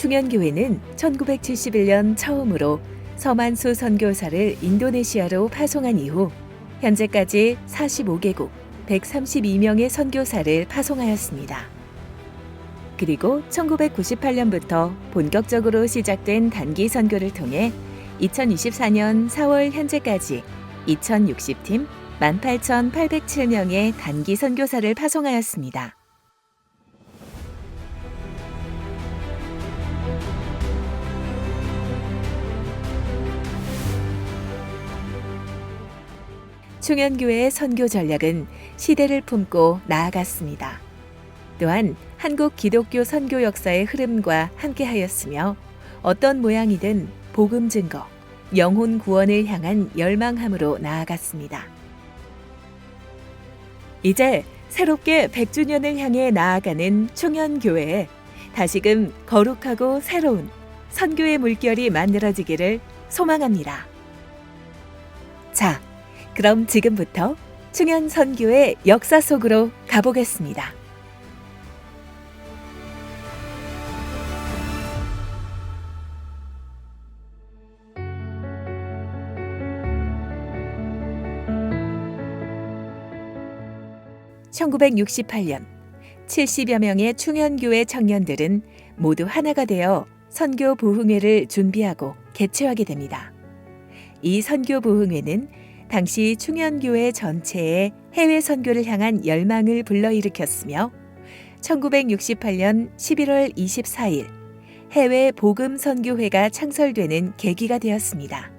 충현교회는 1971년 처음으로 서만수 선교사를 인도네시아로 파송한 이후 현재까지 45개국 132명의 선교사를 파송하였습니다. 그리고 1998년부터 본격적으로 시작된 단기 선교를 통해 2024년 4월 현재까지 2060팀 18,807명의 단기 선교사를 파송하였습니다. 충현교회의 선교 전략은 시대를 품고 나아갔습니다. 또한 한국 기독교 선교 역사의 흐름과 함께하였으며 어떤 모양이든 복음 증거, 영혼 구원을 향한 열망함으로 나아갔습니다. 이제 새롭게 100주년을 향해 나아가는 충현교회에 다시금 거룩하고 새로운 선교의 물결이 만들어지기를 소망합니다. 자, 그럼 지금부터 충현선교의 역사 속으로 가보겠습니다. (1968년) 70여 명의 충현교회 청년들은 모두 하나가 되어 선교 부흥회를 준비하고 개최하게 됩니다. 이 선교 부흥회는 당시 충현교회 전체의 해외 선교를 향한 열망을 불러일으켰으며 1968년 11월 24일 해외 복음 선교회가 창설되는 계기가 되었습니다.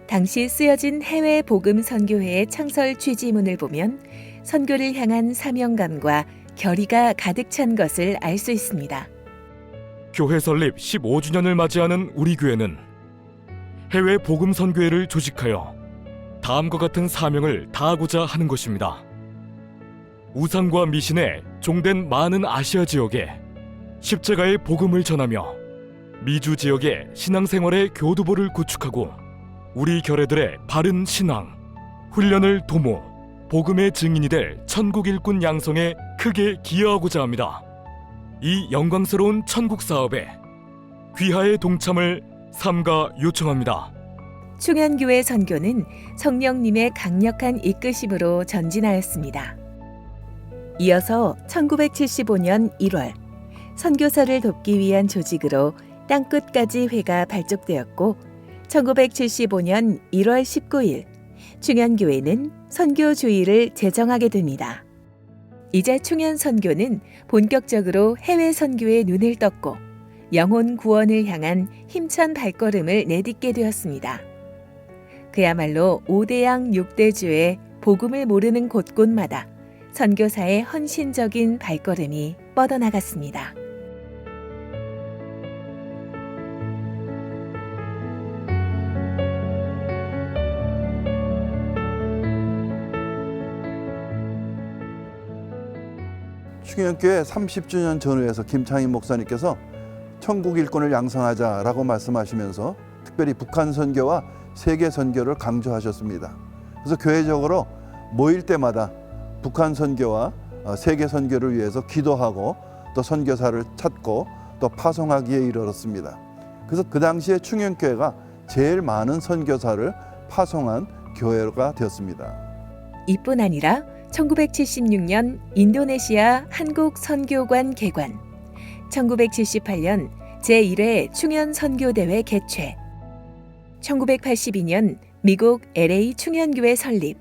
당시 쓰여진 해외 복음 선교회의 창설 취지문을 보면 선교를 향한 사명감과 결의가 가득 찬 것을 알 수 있습니다. 교회 설립 15주년을 맞이하는 우리 교회는 해외 복음 선교회를 조직하여 다음과 같은 사명을 다하고자 하는 것입니다. 우상과 미신에 종된 많은 아시아 지역에 십자가의 복음을 전하며 미주 지역의 신앙생활의 교두보를 구축하고 우리 결애들의 바른 신앙, 훈련을 도모, 복음의 증인이 될 천국 일꾼 양성에 크게 기여하고자 합니다. 이 영광스러운 천국 사업에 귀하의 동참을 삼가 요청합니다. 충현교회 선교는 성령님의 강력한 이끄심으로 전진하였습니다. 이어서 1975년 1월 선교사를 돕기 위한 조직으로 땅끝까지 회가 발족되었고 1975년 1월 19일 충현교회는 선교주의를 제정하게 됩니다. 이제 충현선교는 본격적으로 해외 선교에 눈을 떴고 영혼 구원을 향한 힘찬 발걸음을 내딛게 되었습니다. 그야말로 5대양 6대주의 복음을 모르는 곳곳마다 선교사의 헌신적인 발걸음이 뻗어나갔습니다. 충현교회 30주년 전후에서 김창인 목사님께서 천국 일꾼을 양성하자라고 말씀하시면서 특별히 북한 선교와 세계 선교를 강조하셨습니다. 그래서 교회적으로 모일 때마다 북한 선교와 세계 선교를 위해서 기도하고 또 선교사를 찾고 또 파송하기에 이르렀습니다. 그래서 그 당시에 충현교회가 제일 많은 선교사를 파송한 교회가 되었습니다. 이뿐 아니라 1976년 인도네시아 한국선교관 개관, 1978년 제1회 충현선교대회 개최, 1982년 미국 LA 충현교회 설립,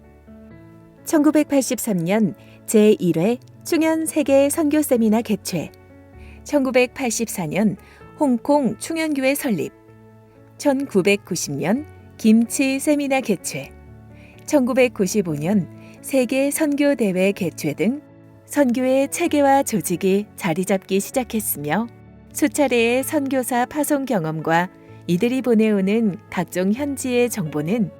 1983년 제1회 충현세계 선교세미나 개최, 1984년 홍콩 충현교회 설립, 1990년 김치 세미나 개최, 1995년 세계 선교대회 개최 등 선교의 체계와 조직이 자리 잡기 시작했으며 수차례의 선교사 파송 경험과 이들이 보내오는 각종 현지의 정보는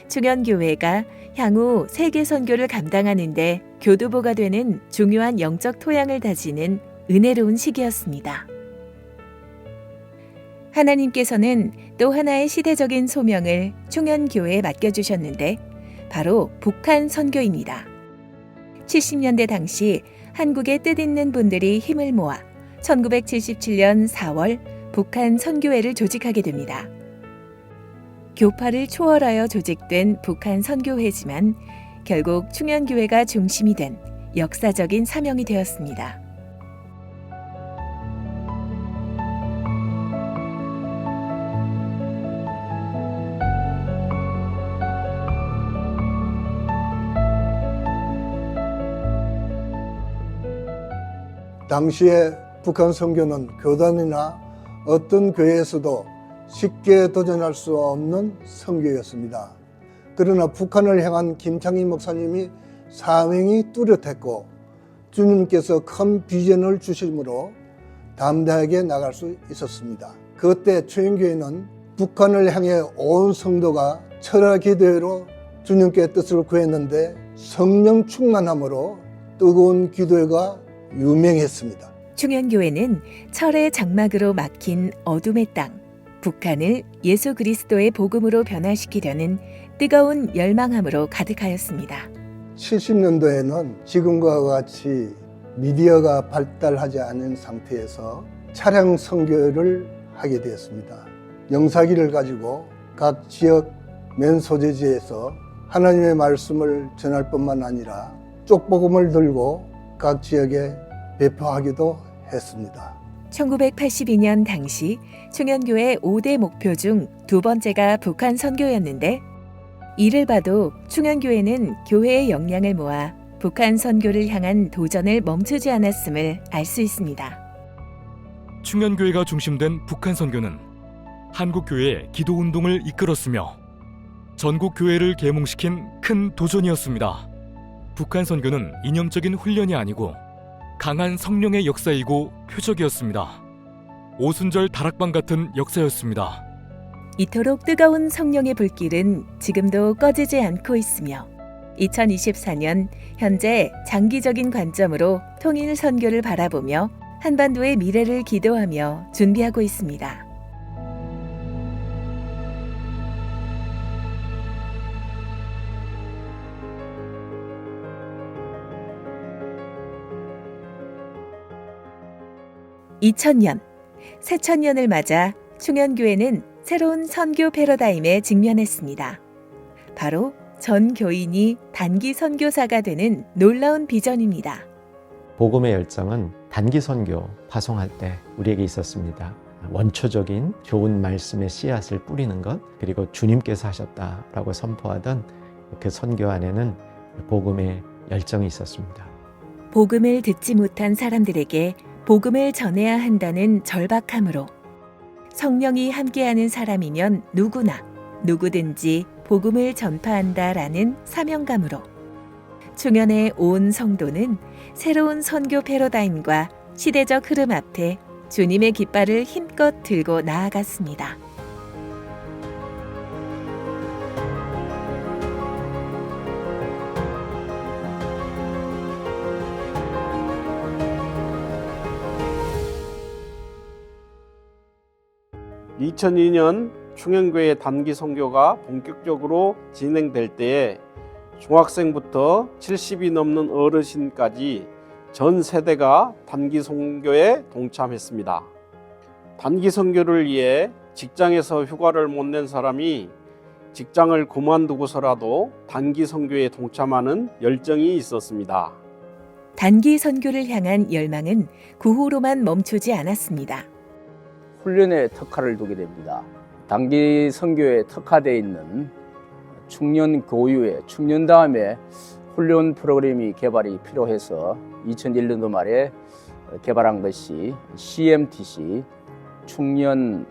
충현교회가 향후 세계 선교를 감당하는 데 교두보가 되는 중요한 영적 토양을 다지는 은혜로운 시기였습니다. 하나님께서는 또 하나의 시대적인 소명을 충현교회에 맡겨주셨는데 바로 북한 선교입니다. 70년대 당시 한국의 뜻있는 분들이 힘을 모아 1977년 4월 북한 선교회를 조직하게 됩니다. 교파를 초월하여 조직된 북한 선교회지만 결국 충현교회가 중심이 된 역사적인 사명이 되었습니다. 당시에 북한 선교는 교단이나 어떤 교회에서도 쉽게 도전할 수 없는 선교였습니다. 그러나 북한을 향한 김창희 목사님이 사명이 뚜렷했고 주님께서 큰 비전을 주심으로 담대하게 나갈 수 있었습니다. 그때 충현교회는 북한을 향해 온 성도가 철야 기도회로 주님께 뜻을 구했는데 성령 충만함으로 뜨거운 기도회가 유명했습니다. 충현교회는 철의 장막으로 막힌 어둠의 땅, 북한을 예수 그리스도의 복음으로 변화시키려는 뜨거운 열망함으로 가득하였습니다. 70년도에는 지금과 같이 미디어가 발달하지 않은 상태에서 차량 선교를 하게 되었습니다. 영사기를 가지고 각 지역 맨소재지에서 하나님의 말씀을 전할 뿐만 아니라 쪽복음을 들고 각 지역에 배포하기도 했습니다. 1982년 당시 충현교회 5대 목표 중 두 번째가 북한 선교였는데 이를 봐도 충현교회는 교회의 역량을 모아 북한 선교를 향한 도전을 멈추지 않았음을 알 수 있습니다. 충현교회가 중심된 북한 선교는 한국교회의 기도운동을 이끌었으며 전국교회를 계몽시킨 큰 도전이었습니다. 북한 선교는 이념적인 훈련이 아니고 강한 성령의 역사이고 표적이었습니다. 오순절 다락방 같은 역사였습니다. 이토록 뜨거운 성령의 불길은 지금도 꺼지지 않고 있으며 2024년 현재 장기적인 관점으로 통일 선교를 바라보며 한반도의 미래를 기도하며 준비하고 있습니다. (2000년) 새천년을 맞아 충현교회는 새로운 선교 패러다임에 직면했습니다. 바로 전 교인이 단기 선교사가 되는 놀라운 비전입니다. 복음의 열정은 단기 선교 파송할 때 우리에게 있었습니다. 원초적인 좋은 말씀의 씨앗을 뿌리는 것, 그리고 주님께서 하셨다라고 선포하던 그 선교 안에는 복음의 열정이 있었습니다. 복음을 듣지 못한 사람들에게 복음을 전해야 한다는 절박함으로 성령이 함께하는 사람이면 누구든지 복음을 전파한다라는 사명감으로 충현의 온 성도는 새로운 선교 패러다임과 시대적 흐름 앞에 주님의 깃발을 힘껏 들고 나아갔습니다. (2002년) 충현교회 단기 선교가 본격적으로 진행될 때에 중학생부터 70이 넘는 어르신까지 전 세대가 단기 선교에 동참했습니다. 단기 선교를 위해 직장에서 휴가를 못 낸 사람이 직장을 그만두고서라도 단기 선교에 동참하는 열정이 있었습니다. 단기 선교를 향한 열망은 구호로만 멈추지 않았습니다. 훈련에 특화를 두게 됩니다. 단기 선교에 특화되어 있는 충년 교유에 충년 다음에 훈련 프로그램이 개발이 필요해서 2001년도 말에 개발한 것이 CMTC 충년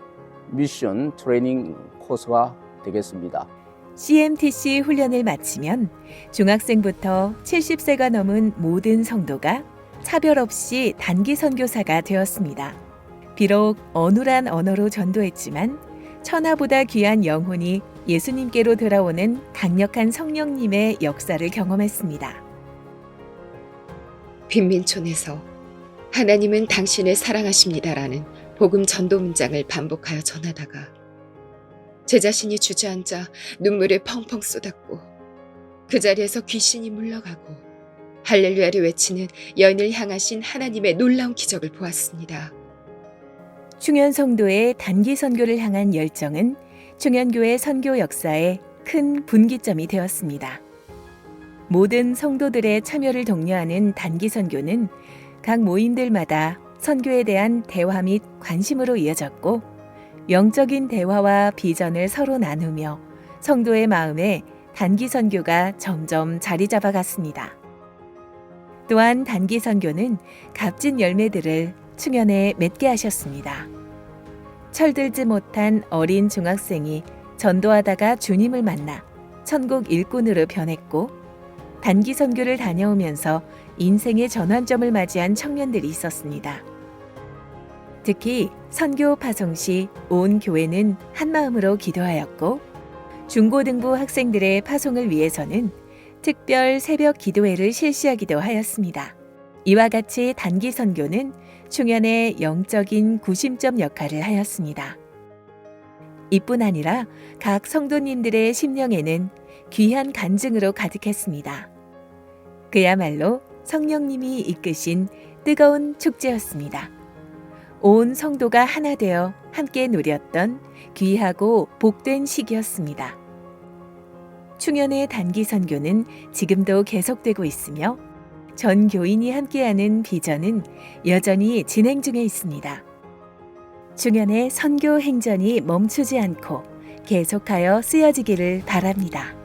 미션 트레이닝 코스가 되겠습니다. CMTC 훈련을 마치면 중학생부터 70세가 넘은 모든 성도가 차별 없이 단기 선교사가 되었습니다. 비록 어눌한 언어로 전도했지만 천하보다 귀한 영혼이 예수님께로 돌아오는 강력한 성령님의 역사를 경험했습니다. 빈민촌에서 하나님은 당신을 사랑하십니다라는 복음 전도 문장을 반복하여 전하다가 제 자신이 주저앉아 눈물을 펑펑 쏟았고 그 자리에서 귀신이 물러가고 할렐루야를 외치는 여인을 향하신 하나님의 놀라운 기적을 보았습니다. 충현 성도의 단기 선교를 향한 열정은 충현교회 선교 역사에 큰 분기점이 되었습니다. 모든 성도들의 참여를 독려하는 단기 선교는 각 모임들마다 선교에 대한 대화 및 관심으로 이어졌고, 영적인 대화와 비전을 서로 나누며 성도의 마음에 단기 선교가 점점 자리 잡아갔습니다. 또한 단기 선교는 값진 열매들을 충현에 맺게 하셨습니다. 철들지 못한 어린 중학생이 전도하다가 주님을 만나 천국 일꾼으로 변했고, 단기 선교를 다녀오면서 인생의 전환점을 맞이한 청년들이 있었습니다. 특히 선교 파송 시 온 교회는 한마음으로 기도하였고, 중고등부 학생들의 파송을 위해서는 특별 새벽 기도회를 실시하기도 하였습니다. 이와 같이 단기 선교는 충현의 영적인 구심점 역할을 하였습니다. 이뿐 아니라 각 성도님들의 심령에는 귀한 간증으로 가득했습니다. 그야말로 성령님이 이끄신 뜨거운 축제였습니다. 온 성도가 하나 되어 함께 누렸던 귀하고 복된 시기였습니다. 충현의 단기 선교는 지금도 계속되고 있으며 전 교인이 함께하는 비전은 여전히 진행 중에 있습니다. 충현의 선교 행전이 멈추지 않고 계속하여 쓰여지기를 바랍니다.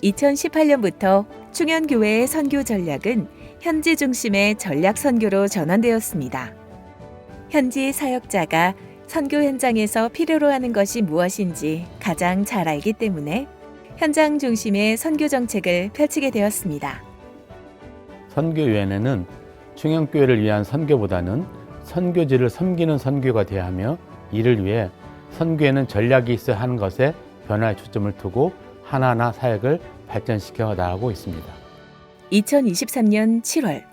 (2018년부터) 충현교회의 선교 전략은 현지 중심의 전략 선교로 전환되었습니다. 현지 사역자가 선교 현장에서 필요로 하는 것이 무엇인지 가장 잘 알기 때문에 현장 중심의 선교 정책을 펼치게 되었습니다. 선교위원회는 충현교회를 위한 선교보다는 선교지를 섬기는 선교가 되어야 하며, 이를 위해 선교에는 전략이 있어야 하는 것에 변화에 초점을 두고 하나하나 사역을 발전시켜 나가고 있습니다. 2023년 7월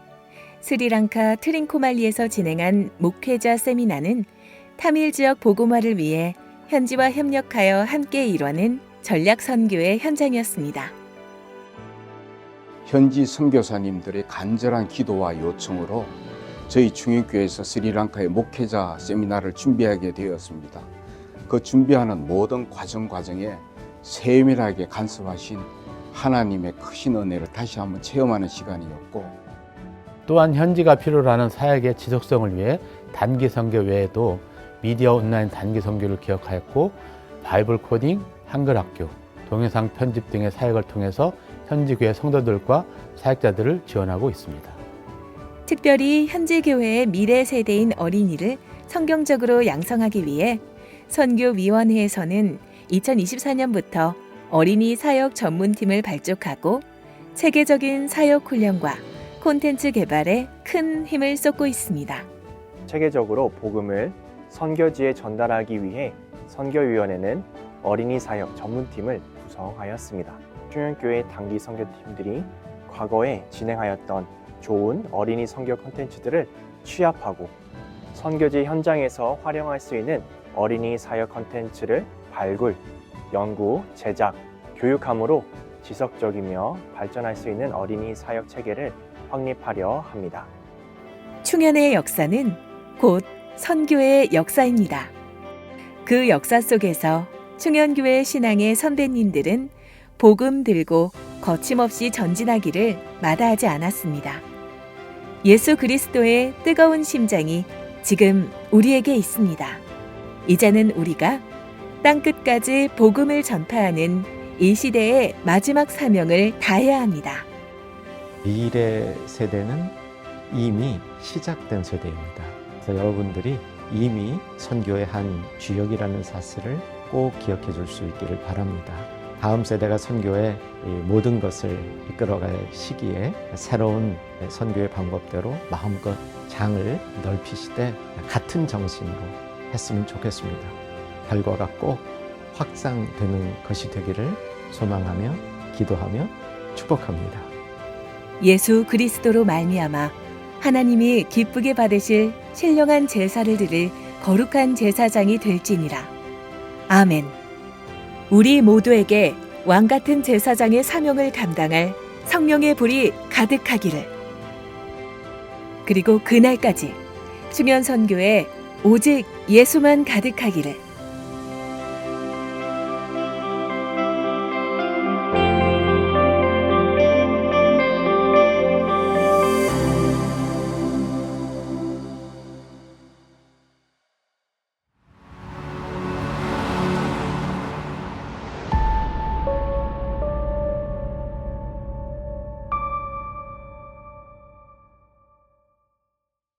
스리랑카 트링코말리에서 진행한 목회자 세미나는 타밀 지역 복음화를 위해 현지와 협력하여 함께 이뤄낸 전략 선교의 현장이었습니다. 현지 선교사님들의 간절한 기도와 요청으로 저희 충현교회에서 스리랑카의 목회자 세미나를 준비하게 되었습니다. 그 준비하는 모든 과정에 세밀하게 간섭하신 하나님의 크신 은혜를 다시 한번 체험하는 시간이었고, 또한 현지가 필요로 하는 사역의 지속성을 위해 단기 선교 외에도 미디어 온라인 단기 선교를 기획하였고, 바이블 코딩, 한글 학교, 동영상 편집 등의 사역을 통해서 현지 교회 성도들과 사역자들을 지원하고 있습니다. 특별히 현지 교회의 미래 세대인 어린이를 성경적으로 양성하기 위해 선교위원회에서는 2024년부터 어린이 사역 전문팀을 발족하고 체계적인 사역 훈련과 콘텐츠 개발에 큰 힘을 쏟고 있습니다. 체계적으로 복음을 선교지에 전달하기 위해 선교위원회는 어린이 사역 전문팀을 구성하였습니다. 충현교회 단기 선교팀들이 과거에 진행하였던 좋은 어린이 선교 콘텐츠들을 취합하고 선교지 현장에서 활용할 수 있는 어린이 사역 콘텐츠를 발굴, 연구, 제작, 교육함으로 지속적이며 발전할 수 있는 어린이 사역 체계를 확립하려 합니다. 충현의 역사는 곧 선교의 역사입니다. 그 역사 속에서 충현교회 신앙의 선배님들은 복음 들고 거침없이 전진하기를 마다하지 않았습니다. 예수 그리스도의 뜨거운 심장이 지금 우리에게 있습니다. 이제는 우리가 땅끝까지 복음을 전파하는 이 시대의 마지막 사명을 다해야 합니다. 미래 세대는 이미 시작된 세대입니다. 그래서 여러분들이 이미 선교의 한 주역이라는 사실을 꼭 기억해 줄 수 있기를 바랍니다. 다음 세대가 선교의 모든 것을 이끌어갈 시기에 새로운 선교의 방법대로 마음껏 장을 넓히시되 같은 정신으로 했으면 좋겠습니다. 결과가 꼭 확장되는 것이 되기를 소망하며 기도하며 축복합니다. 예수 그리스도로 말미암아 하나님이 기쁘게 받으실 신령한 제사를 드릴 거룩한 제사장이 될지니라. 아멘. 우리 모두에게 왕 같은 제사장의 사명을 감당할 성령의 불이 가득하기를. 그리고 그날까지 충현 선교에 오직 예수만 가득하기를.